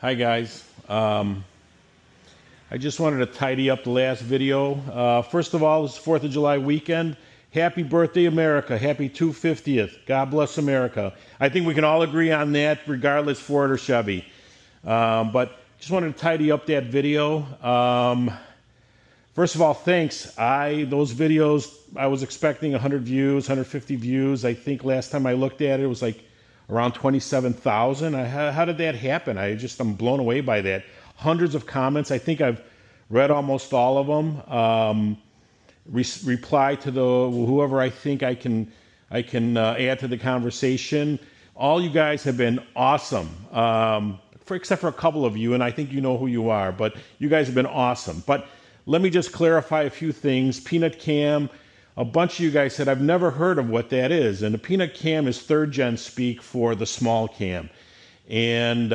Hi guys. I just wanted to tidy up the last video. First of all, it's 4th of July weekend. Happy birthday, America. Happy 250th. God bless America. I think we can all agree on that, regardless Ford or Chevy. But just wanted to tidy up that video. First of all, thanks. Those videos, I was expecting 100 views, 150 views. I think last time I looked at it, it was like around 27,000. How did that happen? I'm blown away by that. Hundreds of comments. I think I've read almost all of them. Reply to whoever I think I can add to the conversation. All you guys have been awesome, except for a couple of you, and I think you know who you are, but you guys have been awesome. But let me just clarify a few things. Peanut cam. A bunch of you guys said, I've never heard of what that is. And the peanut cam is third gen speak for the small cam. And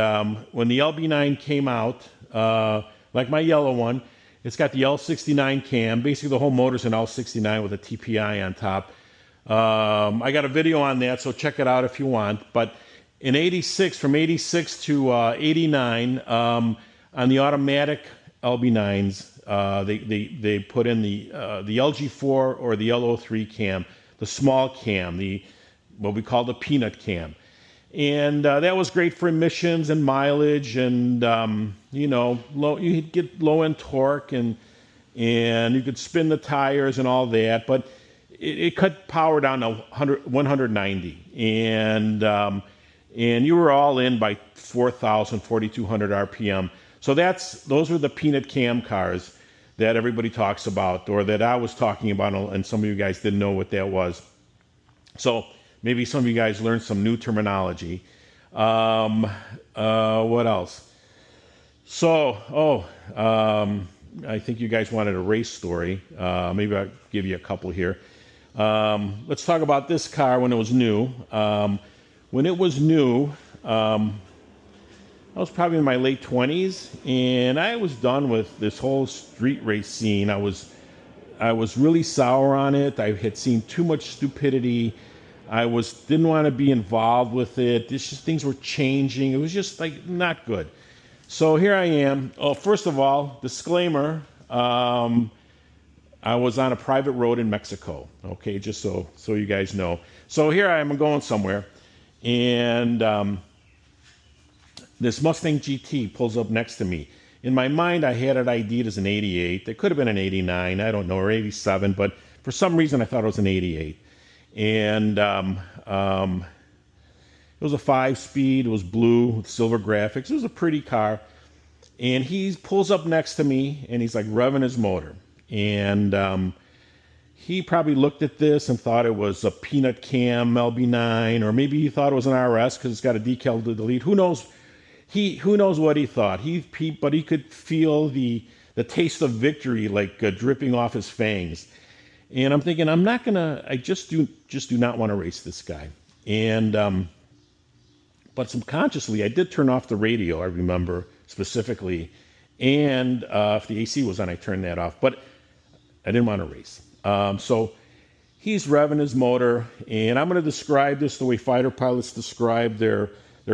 when the LB9 came out, like my yellow one, it's got the L69 cam. Basically, the whole motor's an L69 with a TPI on top. I got a video on that, so check it out if you want. But in 86, from 86 to 89, on the automatic LB9s, they put in the LG4 or the L03 cam, the small cam, what we call the peanut cam. And that was great for emissions and mileage, and you get low end torque, and you could spin the tires and all that, but it cut power down to 190, and you were all in by 4,000, 4,200 RPM. So those are the peanut cam cars that everybody talks about, or that I was talking about, and some of you guys didn't know what that was. So maybe some of you guys learned some new terminology. What else? So, I think you guys wanted a race story. Maybe I'll give you a couple here. Let's talk about this car when it was new. When it was new, I was probably in my late 20s, and I was done with this whole street race scene. I was really sour on it. I had seen too much stupidity. Didn't want to be involved with it. Things were changing. It was just like not good. So here I am. Oh, first of all, disclaimer. I was on a private road in Mexico. Okay, just so you guys know. So here I am. I'm going somewhere, and this Mustang GT pulls up next to me. In my mind, I had it ID'd as an 88. It could have been an 89, I don't know, or 87, but for some reason I thought it was an 88. And it was a 5-speed, it was blue, with silver graphics. It was a pretty car. And he pulls up next to me, and he's like revving his motor. And he probably looked at this and thought it was a peanut cam LB9, or maybe he thought it was an RS because it's got a decal to delete. Who knows? Who knows what he thought? But he could feel the taste of victory, like dripping off his fangs. And I'm thinking, I just do not want to race this guy. And but subconsciously, I did turn off the radio. I remember specifically, and if the AC was on, I turned that off. But I didn't want to race. So he's revving his motor, and I'm going to describe this the way fighter pilots describe their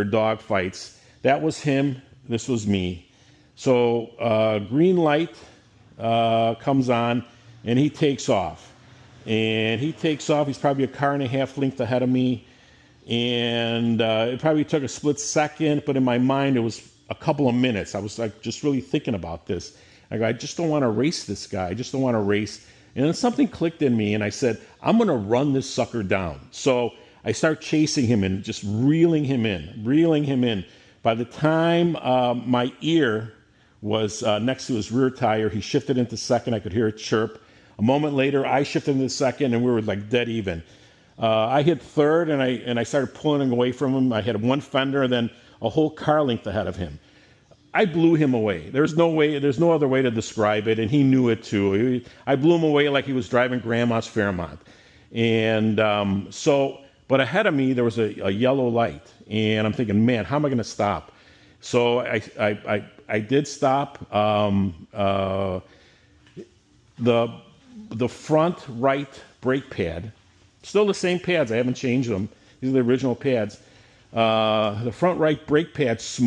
dog fights. That was him. This was me. So green light comes on, and he takes off. And he takes off. He's probably a car and a half length ahead of me. And it probably took a split second, but in my mind, it was a couple of minutes. I was like just really thinking about this. I go, I just don't want to race this guy. I just don't want to race. And then something clicked in me, and I said, I'm going to run this sucker down. So I start chasing him and just reeling him in. By the time my ear was next to his rear tire, he shifted into second. I could hear it chirp. A moment later, I shifted into second, and we were like dead even. I hit third, and I started pulling away from him. I had one fender, and then a whole car length ahead of him. I blew him away. There's no other way to describe it, and he knew it too. I blew him away like he was driving Grandma's Fairmont. And but ahead of me, there was a yellow light. And I'm thinking, man, how am I going to stop? So I did stop. The front right brake pad, still the same pads. I haven't changed them. These are the original pads. The front right brake pad